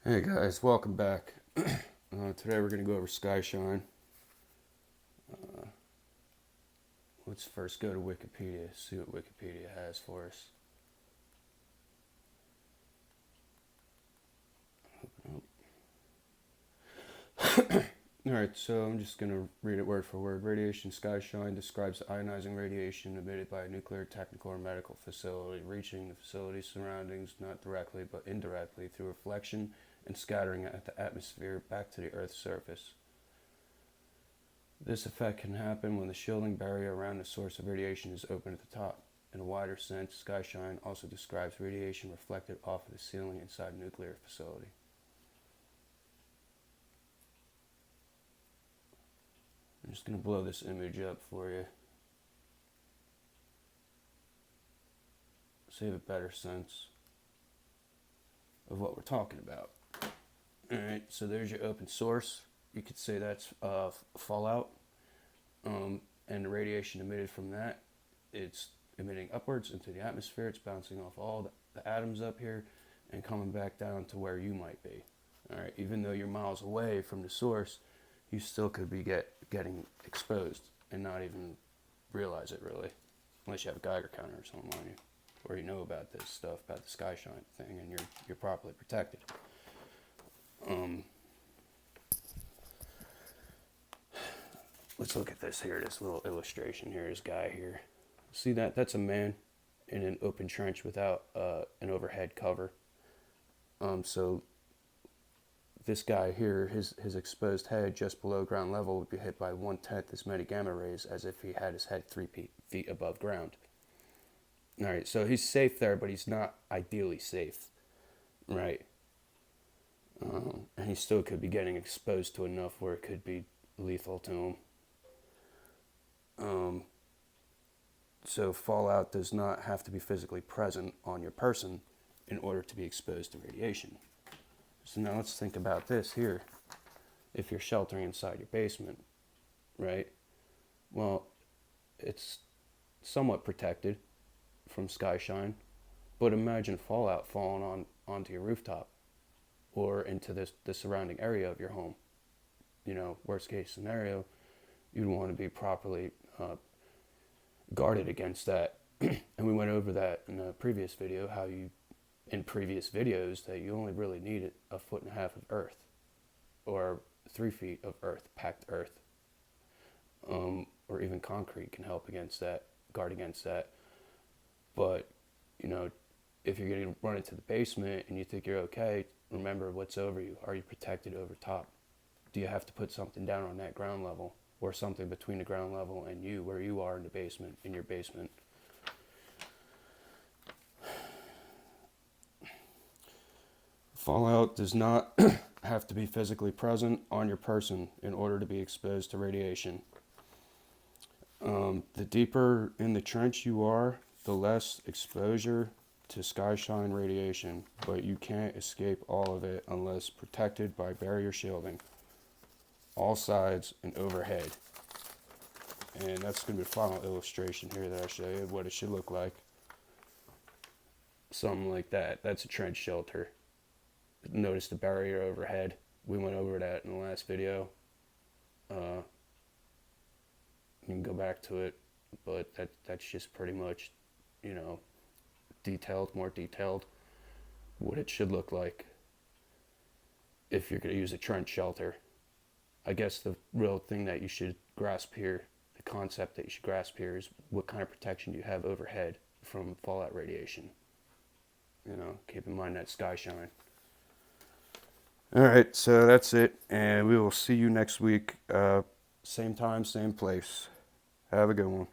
Hey guys, welcome back. Today we're going to go over SKYSHINE. Let's first go to Wikipedia, see what Wikipedia has for us. Alright, so I'm just going to read it word for word. Radiation SKYSHINE describes ionizing radiation emitted by a nuclear, technical, or medical facility, reaching the facility's surroundings not directly but indirectly through reflection and scattering at the atmosphere back to the Earth's surface. This effect can happen when the shielding barrier around the source of radiation is open at the top. In a wider sense, SKYSHINE also describes radiation reflected off of the ceiling inside a nuclear facility. I'm just going to blow this image up for you. So you have a better sense of what we're talking about. Alright, so there's your open source. You could say that's fallout. And the radiation emitted from that, it's emitting upwards into the atmosphere. It's bouncing off all the atoms up here and coming back down to where you might be. Alright, even though you're miles away from the source, you still could be getting exposed and not even realize it really, unless you have a Geiger counter or something on you, or you know about this stuff, about the SKYSHINE thing, and you're properly protected. Let's look at this here, this little illustration here, this guy here. See that? That's a man in an open trench without an overhead cover. So this guy here, his exposed head just below ground level would be hit by 1/10 as many gamma rays as if he had his head 3 feet above ground. Alright, so he's safe there, but he's not ideally safe, right? And he still could be getting exposed to enough where it could be lethal to him. So fallout does not have to be physically present on your person in order to be exposed to radiation. So now let's think about this here. If you're sheltering inside your basement, right? Well, it's somewhat protected from SKYSHINE, but imagine fallout falling onto your rooftop or into the surrounding area of your home. You know, worst case scenario, you'd want to be properly guarded against that. And we went over that in a previous video, how you, in previous videos, that you only really need 1.5 feet of earth or 3 feet of earth, packed earth, or even concrete can help against that, guard against that. But, you know, if you're going to run into the basement and you think you're okay, remember what's over you. Are you protected over top? Do you have to put something down on that ground level, or something between the ground level and you, where you are in the basement, in your basement? Fallout does not have to be physically present on your person in order to be exposed to radiation. The deeper in the trench you are, the less exposure to SKYSHINE radiation, but you can't escape all of it unless protected by barrier shielding, all sides and overhead. And that's going to be the final illustration here that I show you, what it should look like. Something like that. That's a trench shelter. Notice the barrier overhead. We went over that in the last video. You can go back to it, but that's just pretty much, you know, more detailed, what it should look like if you're going to use a trench shelter. I guess the real thing that you should grasp here, the concept that you should grasp here, is what kind of protection do you have overhead from fallout radiation. You know, keep in mind that SKYSHINE. Alright, so that's it, and we will see you next week. Same time, same place. Have a good one.